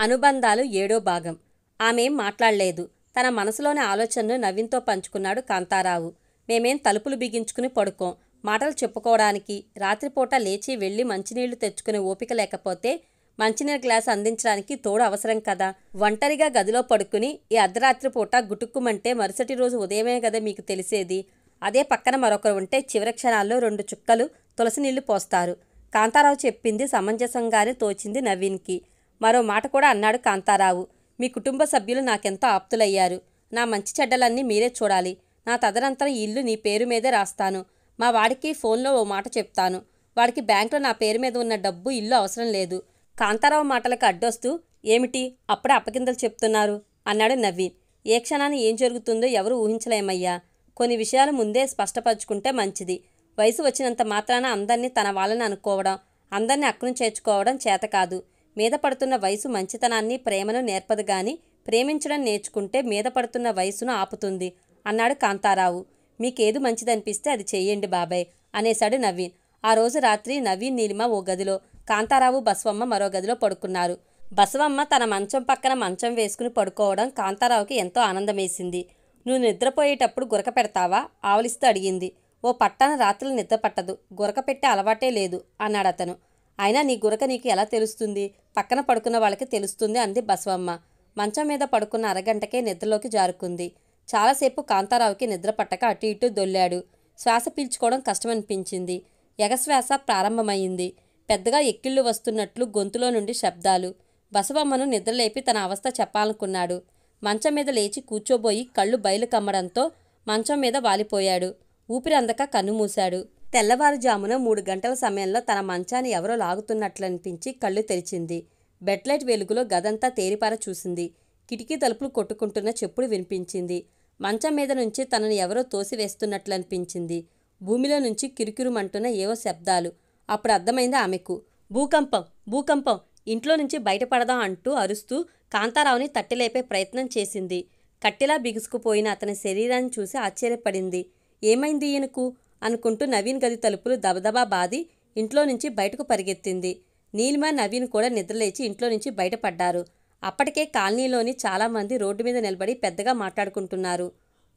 అనుబంధాలు 7వ భాగం. ఆమెం మాట్లాడలేదు. తన మనసులోని ఆలోచనను నవీన్తో పంచుకున్నాడు కాంతారావు. మేమేం తలుపులు బిగించుకుని పడుకోం. మాటలు చెప్పుకోవడానికి, రాత్రిపూట లేచి వెళ్ళి మంచినీళ్లు తెచ్చుకునే ఓపిక లేకపోతే మంచినీళ్ళ గ్లాసు అందించడానికి తోడు అవసరం కదా. ఒంటరిగా గదిలో పడుకుని ఈ అర్ధరాత్రి పూట గుటుక్కుమంటే మరుసటి రోజు ఉదయమే కదా మీకు తెలిసేది. అదే పక్కన మరొకరు ఉంటే చివరి క్షణాల్లో 2 చుక్కలు తులసి నీళ్లు పోస్తారు. కాంతారావు చెప్పింది సమంజసంగానే తోచింది నవీన్కి. మరో మాట కూడా అన్నాడు కాంతారావు. మీ కుటుంబ సభ్యులు నాకెంతో ఆప్తులయ్యారు. నా మంచి చెడ్డలన్నీ మీరే చూడాలి. నా తదనంతరం ఈ ఇల్లు నీ పేరు మీదే రాస్తాను. మా వాడికి ఫోన్లో ఓ మాట చెప్తాను. వాడికి బ్యాంకులో నా పేరు మీద ఉన్న డబ్బు, ఇల్లు అవసరం లేదు. కాంతారావు మాటలకు అడ్డొస్తూ, ఏమిటి అప్పుడే అప్పగింతలు చెప్తున్నారు అన్నాడు నవీన్. ఏ క్షణాన్ని ఏం జరుగుతుందో ఎవరూ ఊహించలేమయ్యా. కొన్ని విషయాలు ముందే స్పష్టపరుచుకుంటే మంచిది. వయసు వచ్చినంత మాత్రాన అందరినీ తన వాళ్ళని అనుకోవడం, అందరినీ అక్కును చేర్చుకోవడం చేత కాదు. మీద పడుతున్న వయసు మంచితనాన్ని, ప్రేమను నేర్పదు గాని ప్రేమించడం నేర్చుకుంటే మీద పడుతున్న వయసును ఆపుతుంది అన్నాడు కాంతారావు. మీకేది మంచిదనిపిస్తే అది చెయ్యండి బాబాయ్ అనేశాడు నవీన్. ఆ రోజు రాత్రి నవీన్, నీలిమ ఓ గదిలో, కాంతారావు, బసవమ్మ మరో గదిలో పడుకున్నారు. బసవమ్మ తన మంచం పక్కన మంచం వేసుకుని పడుకోవడం కాంతారావుకి ఎంతో ఆనందమేసింది. నువ్వు నిద్రపోయేటప్పుడు గురక పెడతావా ఆవలిస్తూ అడిగింది. ఓ పట్టాన రాత్రులు నిద్ర పట్టదు, గురక పెట్టే అలవాటే లేదు అన్నాడతను. అయినా నీ గురక నీకు ఎలా తెలుస్తుంది? పక్కన పడుకున్న వాళ్ళకి తెలుస్తుంది అంది బసవమ్మ. మంచం మీద పడుకున్న అరగంటకే నిద్రలోకి జారుకుంది. చాలాసేపు కాంతారావుకి నిద్ర పట్టక అటు ఇటు దొల్లాడు. శ్వాస పీల్చుకోవడం కష్టమనిపించింది. ఎగశ్వాస ప్రారంభమైంది. పెద్దగా ఎక్కిళ్ళు వస్తున్నట్లు గొంతులో నుండి శబ్దాలు. బసవమ్మను నిద్రలేపి తన అవస్థ చెప్పాలనుకున్నాడు. మంచం మీద లేచి కూర్చోబోయి కళ్ళు బయలు కమ్మడంతో మంచం మీద వాలిపోయాడు. ఊపిరి అందక కన్నుమూశాడు. తెల్లవారుజామున 3 గంటల సమయంలో తన మంచాన్ని ఎవరో లాగుతున్నట్లనిపించి కళ్ళు తెరిచింది. బెడ్లైట్ వెలుగులో గదంతా తేరిపార చూసింది. కిటికీ తలుపులు కొట్టుకుంటున్న చెప్పుడు వినిపించింది. మంచం మీద నుంచి తనను ఎవరో తోసివేస్తున్నట్లనిపించింది. భూమిలో నుంచి కిరుకిరుమంటున్న ఏవో శబ్దాలు. అప్పుడు అర్థమైంది ఆమెకు. భూకంపం, భూకంపం, ఇంట్లో నుంచి బయటపడదాం అంటూ అరుస్తూ కాంతారావుని తట్టిలేపే ప్రయత్నం చేసింది. కట్టెలా బిగుసుకుపోయిన అతని శరీరాన్ని చూసి ఆశ్చర్యపడింది. ఏమైంది ఈయనకు అనుకుంటూ నవీన్ గది తలుపులు దబదబా బాది ఇంట్లో నుంచి బయటకు పరిగెత్తింది. నీలిమ, నవీన్ కూడా నిద్రలేచి ఇంట్లో నుంచి బయటపడ్డారు. అప్పటికే కాలనీలోని చాలామంది రోడ్డు మీద నిలబడి పెద్దగా మాట్లాడుకుంటున్నారు.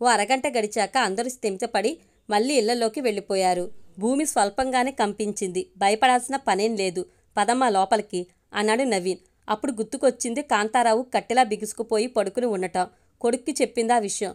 ఓ అరగంట గడిచాక అందరూ స్థిమితపడి మళ్ళీ ఇళ్లలోకి వెళ్ళిపోయారు. భూమి స్వల్పంగానే కంపించింది. భయపడాల్సిన పనేం లేదు, పదమ్మా లోపలికి అన్నాడు నవీన్. అప్పుడు గుర్తుకొచ్చింది కాంతారావు కట్టెలా బిగుసుకుపోయి పడుకుని ఉండటం. కొడుక్కి చెప్పిందా విషయం.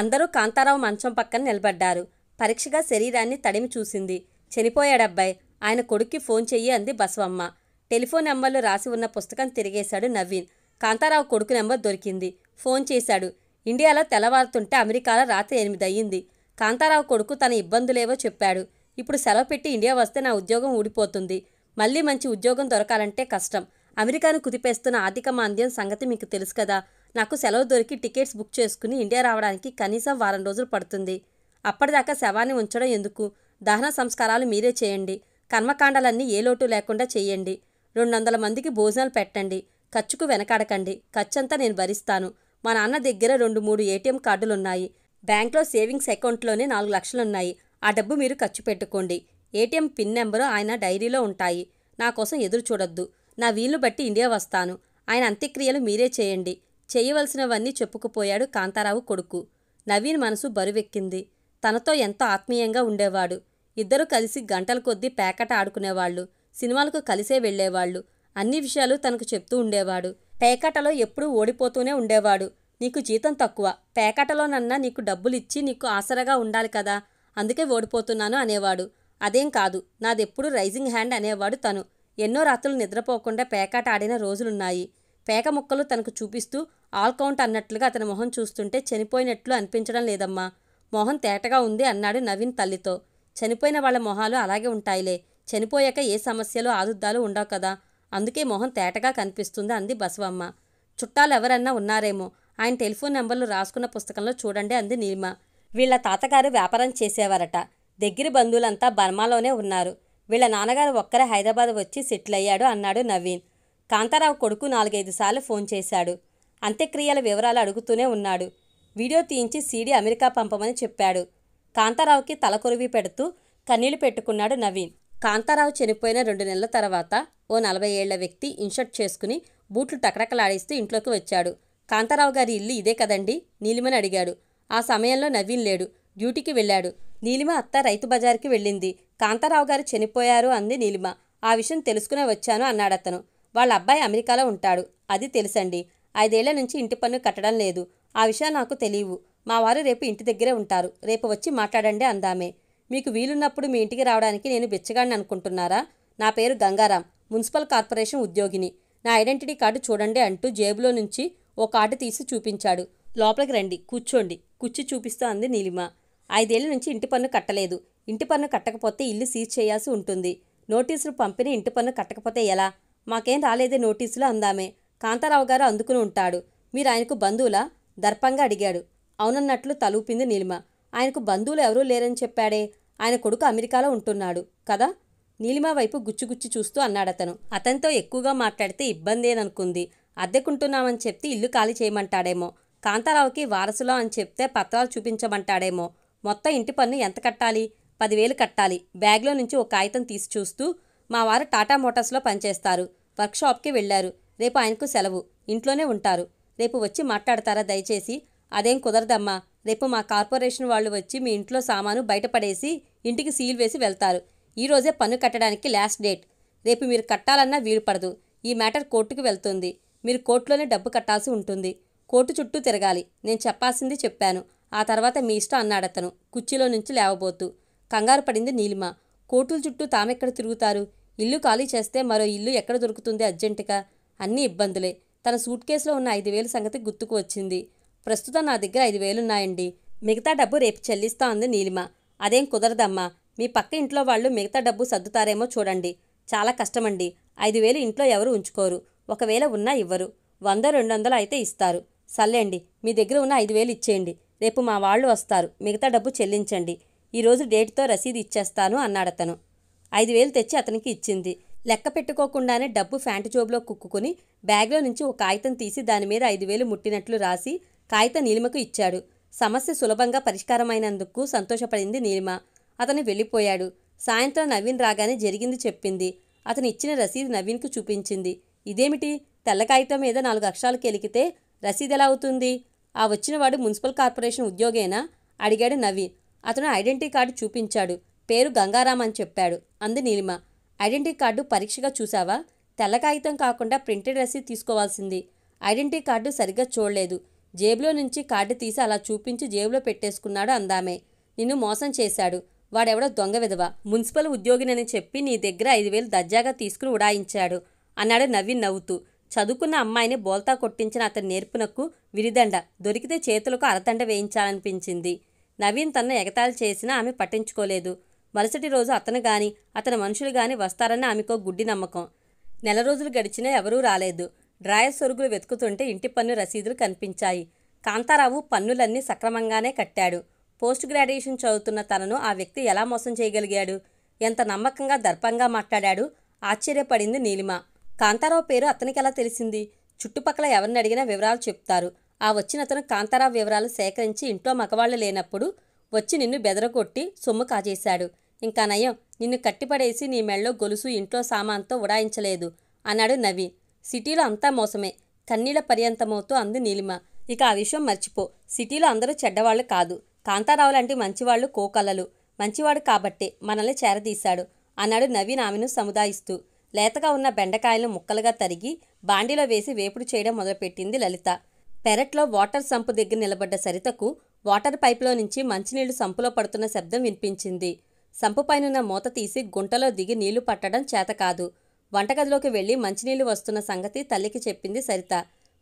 అందరూ కాంతారావు మంచం పక్కన నిలబడ్డారు. పరీక్షగా శరీరాన్ని తడిమి చూసింది. చనిపోయాడబ్బాయ్, ఆయన కొడుక్కి ఫోన్ చెయ్యి అంది బసవమ్మ. టెలిఫోన్ నెంబర్లు రాసి ఉన్న పుస్తకం తిరిగేశాడు నవీన్. కాంతారావు కొడుకు నెంబర్ దొరికింది. ఫోన్ చేశాడు. ఇండియాలో తెల్లవారుతుంటే అమెరికాలో రాత్రి 8 అయ్యింది. కాంతారావు కొడుకు తన ఇబ్బందులేవో చెప్పాడు. ఇప్పుడు సెలవు పెట్టి ఇండియా వస్తే నా ఉద్యోగం ఊడిపోతుంది. మళ్ళీ మంచి ఉద్యోగం దొరకాలంటే కష్టం. అమెరికాను కుదిపేస్తున్న ఆర్థిక మాంద్యం సంగతి మీకు తెలుసు కదా. నాకు సెలవు దొరికి టికెట్స్ బుక్ చేసుకుని ఇండియా రావడానికి కనీసం వారం రోజులు పడుతుంది. అప్పటిదాకా శవాన్ని ఉంచడం ఎందుకు? దహన సంస్కారాలు మీరే చేయండి. కర్మకాండాలన్నీ ఏ లోటు లేకుండా చేయండి. 200 మందికి భోజనాలు పెట్టండి. ఖర్చుకు వెనకాడకండి. ఖర్చంతా నేను భరిస్తాను. మా నాన్న దగ్గర 2-3 ఏటీఎం కార్డులున్నాయి. బ్యాంక్లో సేవింగ్స్ అకౌంట్లోనే 4 లక్షలున్నాయి. ఆ డబ్బు మీరు ఖర్చు పెట్టుకోండి. ఏటీఎం పిన్ నెంబరు ఆయన డైరీలో ఉంటాయి. నా కోసం ఎదురు చూడొద్దు. నా వీలును బట్టి ఇండియా వస్తాను. ఆయన అంత్యక్రియలు మీరే చేయండి. చేయవలసినవన్నీ చెప్పుకుపోయాడు కాంతారావు కొడుకు. నవీన్ మనసు బరువెక్కింది. తనతో ఎంతో ఆత్మీయంగా ఉండేవాడు. ఇద్దరూ కలిసి గంటల కొద్దీ పేకట ఆడుకునేవాళ్లు. సినిమాలకు కలిసే వెళ్లేవాళ్లు. అన్ని విషయాలు తనకు చెప్తూ ఉండేవాడు. పేకాటలో ఎప్పుడూ ఓడిపోతూనే ఉండేవాడు. నీకు జీతం తక్కువ, పేకాటలోనన్నా నీకు డబ్బులిచ్చి నీకు ఆసరగా ఉండాలి కదా, అందుకే ఓడిపోతున్నాను అనేవాడు. అదేం కాదు, నాదెప్పుడు రైజింగ్ హ్యాండ్ అనేవాడు తను. ఎన్నో రాత్రులు నిద్రపోకుండా పేకాట ఆడిన రోజులున్నాయి. పేక ముక్కలు తనకు చూపిస్తూ ఆల్ కౌంట్ అన్నట్లుగా అతని మొహం చూస్తుంటే చనిపోయినట్లు అనిపించడం లేదమ్మా. మొహం తేటగా ఉంది అన్నాడు నవీన్ తల్లితో. చనిపోయిన వాళ్ళ మొహాలు అలాగే ఉంటాయిలే. చనిపోయాక ఏ సమస్యలు ఆదుద్దాలు ఉండవు కదా, అందుకే మొహం తేటగా కనిపిస్తుంది అంది బసవమ్మ. చుట్టాలు ఎవరన్నా ఉన్నారేమో, ఆయన టెలిఫోన్ నెంబర్లు రాసుకున్న పుస్తకంలో చూడండి అంది నీలిమ. వీళ్ల తాతగారు వ్యాపారం చేసేవారట. దగ్గర బంధువులంతా బర్మాలోనే ఉన్నారు. వీళ్ల నాన్నగారు ఒక్కరే హైదరాబాద్ వచ్చి సెటిల్ అయ్యాడు అన్నాడు నవీన్. కాంతారావు కొడుకు 4-5 సార్లు ఫోన్ చేశాడు. అంత్యక్రియల వివరాలు అడుగుతూనే ఉన్నాడు. వీడియో తీయించి సీడీ అమెరికా పంపమని చెప్పాడు. కాంతారావుకి తలకొరివి పెడుతూ కన్నీళ్లు పెట్టుకున్నాడు నవీన్. కాంతారావు చనిపోయిన 2 నెలల తర్వాత ఓ 40 ఏళ్ల వ్యక్తి ఇన్షర్ట్ చేసుకుని బూట్లు టకటకలాడిస్తూ ఇంట్లోకి వచ్చాడు. కాంతారావు గారి ఇల్లు ఇదే కదండి? నీలిమని అడిగాడు. ఆ సమయంలో నవీన్ లేడు. డ్యూటీకి వెళ్ళాడు. నీలిమ అత్త రైతు బజార్కి వెళ్ళింది. కాంతారావు గారు చనిపోయారు అంది నీలిమ. ఆ విషయం తెలుసుకునే వచ్చాను అన్నాడతను. వాళ్ళ అబ్బాయి అమెరికాలో ఉంటాడు. అది తెలుసండి. 5 ఏళ్ల నుంచి ఇంటి పన్ను కట్టడం లేదు. ఆ విషయాలు నాకు తెలియవు. మా వారు రేపు ఇంటి దగ్గరే ఉంటారు. రేపు వచ్చి మాట్లాడండి అందామే. మీకు వీలున్నప్పుడు మీ ఇంటికి రావడానికి నేను బిచ్చగాడిని అనుకుంటున్నారా? నా పేరు గంగారాం, మున్సిపల్ కార్పొరేషన్ ఉద్యోగిని. నా ఐడెంటిటీ కార్డు చూడండి అంటూ జేబులో నుంచి ఓ కార్డు తీసి చూపించాడు. లోపలికి రండి, కూర్చోండి, కుర్చీ చూపిస్తూ అంది నీలిమ. 5 ఏళ్ల నుంచి ఇంటి పన్ను కట్టలేదు. ఇంటి పన్ను కట్టకపోతే ఇల్లు సీజ్ చేయాల్సి ఉంటుంది. నోటీసులు పంపిణీ ఇంటి పన్ను కట్టకపోతే ఎలా? మాకేం రాలేదే నోటీసులు అందామే. కాంతారావు గారు అందుకుని ఉంటాడు. మీరు ఆయనకు బంధువులా? దర్పంగా అడిగాడు. అవునన్నట్లు తలూపింది నీలిమ. ఆయనకు బంధువులు ఎవరూ లేరని చెప్పాడే. ఆయన కొడుకు అమెరికాలో ఉంటున్నాడు కదా? నీలిమ వైపు గుచ్చిగుచ్చి చూస్తూ అన్నాడతను. అతనితో ఎక్కువగా మాట్లాడితే ఇబ్బందేననుకుంది. అద్దెకుంటున్నామని చెప్తే ఇల్లు ఖాళీ చేయమంటాడేమో. కాంతారావుకి వారసులో అని చెప్తే పత్రాలు చూపించమంటాడేమో. మొత్తం ఇంటి పన్ను ఎంత కట్టాలి? 10,000 కట్టాలి. బ్యాగ్లో నుంచి ఒక కాగితం తీసి చూస్తూ, మా వారు టాటా మోటార్స్లో పనిచేస్తారు. వర్క్షాప్కి వెళ్లారు. రేపు ఆయనకు సెలవు. ఇంట్లోనే ఉంటారు. రేపు వచ్చి మాట్లాడతారా దయచేసి? అదేం కుదరదమ్మా. రేపు మా కార్పొరేషన్ వాళ్ళు వచ్చి మీ ఇంట్లో సామాను బయటపడేసి ఇంటికి సీల్ వేసి వెళ్తారు. ఈరోజే పన్ను కట్టడానికి లాస్ట్ డేట్. రేపు మీరు కట్టాలన్నా వీలు పడదు. ఈ మ్యాటర్ కోర్టుకు వెళ్తుంది. మీరు కోర్టులోనే డబ్బు కట్టాల్సి ఉంటుంది. కోర్టు చుట్టూ తిరగాలి. నేను చెప్పాల్సింది చెప్పాను. ఆ తర్వాత మీ ఇష్టం అన్నాడతను కుర్చీలో నుంచి లేవబోతూ. కంగారు పడింది నీలిమ. కోర్టుల చుట్టూ తామెక్కడ తిరుగుతారు? ఇల్లు ఖాళీ చేస్తే మరో ఇల్లు ఎక్కడ దొరుకుతుంది అర్జెంటుగా? అన్నీ ఇబ్బందులే. తన సూట్ కేసులో ఉన్న 5,000 సంగతి గుర్తుకు వచ్చింది. ప్రస్తుతం నా దగ్గర 5,000 ఉన్నాయండి. మిగతా డబ్బు రేపు చెల్లిస్తా అంది నీలిమ. అదేం కుదరదమ్మా. మీ పక్క ఇంట్లో వాళ్ళు మిగతా డబ్బు సర్దుతారేమో చూడండి. చాలా కష్టమండి. 5,000 ఇంట్లో ఎవరు ఉంచుకోరు. ఒకవేళ ఉన్నా ఇవ్వరు. 100-200 అయితే ఇస్తారు. సర్లేండి, మీ దగ్గర ఉన్న 5,000 ఇచ్చేయండి. రేపు మా వాళ్ళు వస్తారు. మిగతా డబ్బు చెల్లించండి. ఈరోజు డేట్తో రసీదు ఇచ్చేస్తాను అన్నాడతను. 5,000 తెచ్చి అతనికి ఇచ్చింది. లెక్క పెట్టుకోకుండానే డబ్బు ఫ్యాంటు జోబులో కుక్కుని బ్యాగ్లో నుంచి ఒక కాగితం తీసి దానిమీద 5,000 ముట్టినట్లు రాసి కాగితం నీలిమకు ఇచ్చాడు. సమస్య సులభంగా పరిష్కారమైనందుకు సంతోషపడింది నీలిమ. అతను వెళ్ళిపోయాడు. సాయంత్రం నవీన్ రాగానే జరిగింది చెప్పింది. అతను ఇచ్చిన రసీదు నవీన్కు చూపించింది. ఇదేమిటి? తెల్ల కాగితం మీద 4 అక్షరాలు కెలికితే రసీదు ఎలా అవుతుంది? ఆ వచ్చినవాడు మున్సిపల్ కార్పొరేషన్ ఉద్యోగేనా? అడిగాడు నవీన్. అతను ఐడెంటిటీ కార్డు చూపించాడు. పేరు గంగారాం అని చెప్పాడు అంది నీలిమ. ఐడెంటిటీ కార్డు పరీక్షగా చూసావా? తెల్ల కాగితం కాకుండా ప్రింటెడ్ రసీదు తీసుకోవాల్సింది. ఐడెంటిటీ కార్డు సరిగ్గా చూడలేదు. జేబులో నుంచి కార్డు తీసి అలా చూపించి జేబులో పెట్టేసుకున్నాడు అందామే. నిన్ను మోసం చేశాడు. వాడెవడో దొంగ విధవ. మున్సిపల్ ఉద్యోగినని చెప్పి నీ దగ్గర 5,000 దర్జాగా తీసుకుని ఉడాయించాడు అన్నాడు నవీన్ నవ్వుతూ. చదువుకున్న అమ్మాయిని బోల్తా కొట్టించిన అతని నేర్పునకు విరిదండ. దొరికితే చేతులకు అరదండ వేయించాలనిపించింది. నవీన్ తనను ఎగతాళి చేసినా ఆమె పట్టించుకోలేదు. మరుసటి రోజు అతను గాని అతని మనుషులు గాని వస్తారని ఆమెకో గుడ్డి నమ్మకం. నెల రోజులు గడిచినా ఎవరూ రాలేదు. డ్రాయర్ సొరుగులు వెతుకుతుంటే ఇంటి పన్ను రసీదులు కనిపించాయి. కాంతారావు పన్నులన్నీ సక్రమంగానే కట్టాడు. పోస్ట్ గ్రాడ్యుయేషన్ చదువుతున్న తనను ఆ వ్యక్తి ఎలా మోసం చేయగలిగాడు? ఎంత నమ్మకంగా దర్పంగా మాట్లాడాడు? ఆశ్చర్యపడింది నీలిమ. కాంతారావు పేరు అతనికి ఎలా తెలిసింది? చుట్టుపక్కల ఎవరిని అడిగినా వివరాలు చెప్తారు. ఆ వచ్చినతను కాంతారావు వివరాలు సేకరించి ఇంట్లో మగవాళ్లు లేనప్పుడు వచ్చి నిన్ను బెదరగొట్టి సొమ్ము కాజేశాడు. ఇంకా నయం, నిన్ను కట్టిపడేసి నీ మెళ్ళో గొలుసు ఇంట్లో సామాన్తో ఉడాయించలేదు అన్నాడు నవీన్. సిటీలో అంతా మోసమే. కన్నీళ్ల పర్యంతమవుతూ అంది నీలిమ. ఇక ఆ విషయం మర్చిపో. సిటీలో అందరూ చెడ్డవాళ్లు కాదు. కాంతారావు లాంటి మంచివాళ్లు కోకల్లలు. మంచివాడు కాబట్టే మనల్ని చేరదీశాడు అన్నాడు నవీన్ ఆమెను సముదాయిస్తూ. లేతగా ఉన్న బెండకాయలను ముక్కలుగా తరిగి బాండీలో వేసి వేపుడు చేయడం మొదలుపెట్టింది లలిత. పెరట్లో వాటర్ సంపు దగ్గర నిలబడ్డ సరితకు వాటర్ పైపులో నుంచి మంచినీళ్లు సంపులో పడుతున్న శబ్దం వినిపించింది. సంపు పైనున్న మూత తీసి గుంటలో దిగి నీళ్లు పట్టడం చేతకాదు. వంటగదిలోకి వెళ్లి మంచినీళ్లు వస్తున్న సంగతి తల్లికి చెప్పింది సరిత.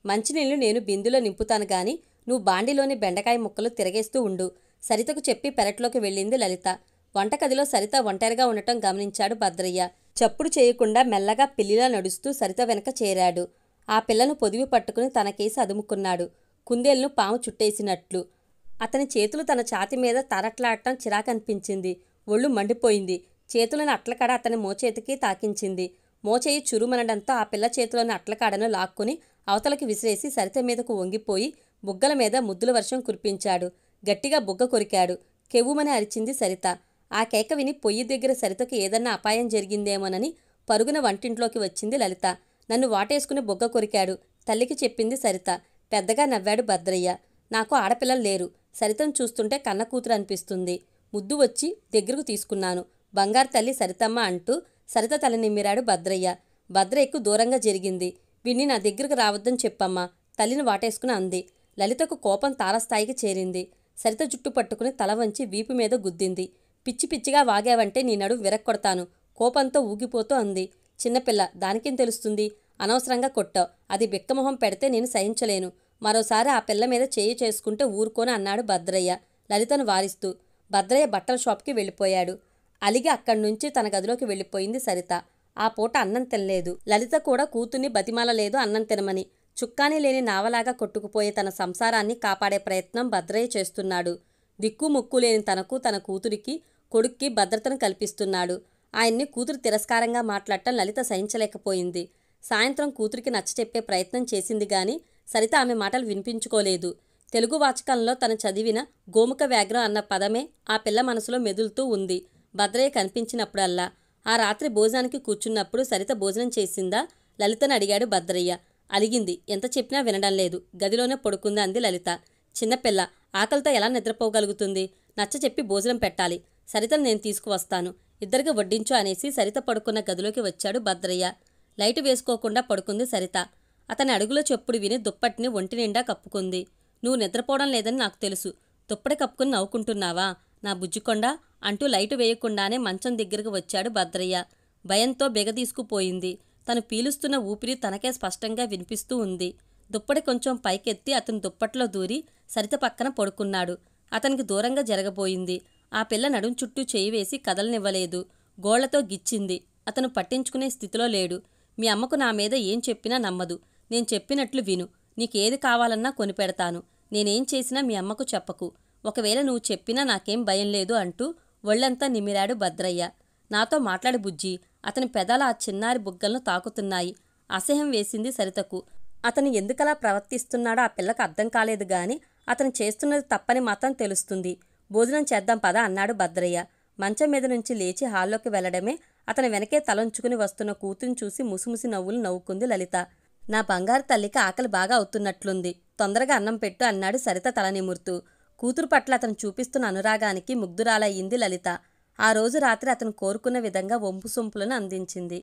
మంచినీళ్లు నేను బిందులో నింపుతాను గాని నువ్వు బాండీలోని బెండకాయ ముక్కలు తిరగేస్తూ ఉండు సరితకు చెప్పి పెరట్లోకి వెళ్ళింది లలిత. వంటగదిలో సరిత ఒంటరిగా ఉండటం గమనించాడు భద్రయ్య. చప్పుడు చేయకుండా మెల్లగా పిల్లిలా నడుస్తూ సరిత వెనక చేరాడు. ఆ పిల్లను పొదివి పట్టుకుని తన కేసి అదుముకున్నాడు. కుందేలును పాము చుట్టేసినట్లు. అతని చేతులు తన ఛాతి మీద తరట్లాడటం చిరాకనిపించింది. ఒళ్ళు మండిపోయింది. చేతులను అట్లకాడ అతని మోచేతికి తాకించింది. మోచేయి చురుమనడంతో ఆ పిల్ల చేతిలోని అట్లకాడను లాక్కుని అవతలకి విసిరేసి సరిత మీదకు వంగిపోయి బుగ్గల మీద ముద్దుల వర్షం కురిపించాడు. గట్టిగా బుగ్గ కొరికాడు. కెవ్వుమని అరిచింది సరిత. ఆ కేక విని పొయ్యి దగ్గర సరితకు ఏదన్నా అపాయం జరిగిందేమోనని పరుగున వంటింట్లోకి వచ్చింది లలిత. నన్ను వాటేసుకుని బొగ్గ కొరికాడు. తల్లికి చెప్పింది సరిత. పెద్దగా నవ్వాడు భద్రయ్య. నాకు ఆడపిల్లలు లేరు. సరితను చూస్తుంటే కన్న కూతురు అనిపిస్తుంది. ముద్దు వచ్చి దగ్గరకు తీసుకున్నాను. బంగారు తల్లి సరితమ్మ అంటూ సరిత తల నిమ్మిరాడు భద్రయ్య. భద్రయ్యకు దూరంగా జరిగింది. వీణ్ణి నా దగ్గరకు రావద్దని చెప్పమ్మా, తల్లిని వాటేసుకుని అంది. లలితకు కోపం తారస్థాయికి చేరింది. సరిత జుట్టు పట్టుకుని తల వంచి వీపు మీద గుద్దింది. పిచ్చి పిచ్చిగా వాగావంటే నీ నడుము విరక్కొడతాను, కోపంతో ఊగిపోతూ అంది. చిన్నపిల్ల, దానికేం తెలుస్తుంది? అనవసరంగా కొట్టావు. అది బిక్కమొహం పెడితే నేను సహించలేను. మరోసారి ఆ పిల్ల మీద చేయి చేసుకుంటే ఊరుకోని అన్నాడు భద్రయ్య లలితను వారిస్తూ. భద్రయ్య బట్టల షాప్కి వెళ్ళిపోయాడు. అలిగి అక్కడి నుంచి తన గదిలోకి వెళ్ళిపోయింది సరిత. ఆ పూట అన్నం తినలేదు. లలిత కూడా కూతుర్ని బతిమాలలేదు అన్నం తినమని. చుక్కానీ లేని నావలాగా కొట్టుకుపోయే తన సంసారాన్ని కాపాడే ప్రయత్నం భద్రయ్య చేస్తున్నాడు. దిక్కు ముక్కు లేని తనకు, తన కూతురికి, కొడుక్కి భద్రతను కల్పిస్తున్నాడు. ఆయన్ని కూతురు తిరస్కారంగా మాట్లాడటం లలిత సహించలేకపోయింది. సాయంత్రం కూతురికి నచ్చచెప్పే ప్రయత్నం చేసింది గాని సరిత ఆమె మాటలు వినిపించుకోలేదు. తెలుగు వాచకంలో తను చదివిన గోముఖ వ్యాఘ్రం అన్న పదమే ఆ పిల్ల మనసులో మెదులుతూ ఉంది భద్రయ్య కనిపించినప్పుడల్లా. ఆ రాత్రి భోజనానికి కూర్చున్నప్పుడు సరిత భోజనం చేసిందా లలితను అడిగాడు భద్రయ్య. అలిగింది. ఎంత చెప్పినా వినడం లేదు. గదిలోనే పడుకుంది అంది లలిత. చిన్నపిల్ల, ఆకలితో ఎలా నిద్రపోగలుగుతుంది? నచ్చ చెప్పి భోజనం పెట్టాలి. సరితను నేను తీసుకువస్తాను. ఇద్దరికి వడ్డించు అనేసి సరిత పడుకున్న గదిలోకి వచ్చాడు భద్రయ్య. లైటు వేసుకోకుండా పడుకుంది సరిత. అతని అడుగుల చెప్పుడు విని దుప్పటిని ఒంటి నిండా కప్పుకుంది. నువ్వు నిద్రపోవడం లేదని నాకు తెలుసు. దుప్పటి కప్పుకుని నవ్వుకుంటున్నావా నా బుజ్జికొండ అంటూ లైటు వేయకుండానే మంచం దగ్గరకు వచ్చాడు భద్రయ్య. భయంతో బెగదీసుకుపోయింది. తను పీలుస్తున్న ఊపిరి తనకే స్పష్టంగా వినిపిస్తూ ఉంది. దుప్పటి కొంచెం పైకెత్తి అతని దుప్పట్లో దూరి సరిత పక్కన పడుకున్నాడు. అతనికి దూరంగా జరగబోయింది. ఆ పిల్ల నడుం చుట్టూ చేయి వేసి కదలనివ్వలేదు. గోళ్లతో గిచ్చింది. అతను పట్టించుకునే స్థితిలో లేడు. మీ అమ్మకు నా మీద ఏం చెప్పినా నమ్మదు. నేను చెప్పినట్లు విను. నీకేది కావాలన్నా కొనిపెడతాను. నేనేం చేసినా మీ అమ్మకు చెప్పకు. ఒకవేళ నువ్వు చెప్పినా నాకేం భయం లేదు అంటూ ఒళ్లంతా నిమిరాడు భద్రయ్య. నాతో మాట్లాడు బుజ్జి. అతని పెదాలు ఆ చిన్నారి బుగ్గలను తాకుతున్నాయి. అసహ్యం వేసింది సరితకు. అతను ఎందుకలా ప్రవర్తిస్తున్నాడో ఆ పిల్లకు అర్థం కాలేదు గాని అతను చేస్తున్నది తప్పని మాత్రం తెలుస్తుంది. భోజనం చేద్దాం పద అన్నాడు భద్రయ్య. మంచం మీద నుంచి లేచి హాల్లోకి వెళ్లడమే అతని వెనకే తలంచుకుని వస్తున్న కూతురిని చూసి ముసిముసి నవ్వులు నవ్వుకుంది లలిత. నా బంగారు తల్లికి ఆకలి బాగా అవుతున్నట్లుంది. తొందరగా అన్నం పెట్టు అన్నాడు సరిత తల నిమురుతూ. కూతురు పట్ల అతను చూపిస్తున్న అనురాగానికి ముగ్ధురాలయ్యింది లలిత. ఆ రోజు రాత్రి అతను కోరుకున్న విధంగా వంపు సొంపులను అందించింది.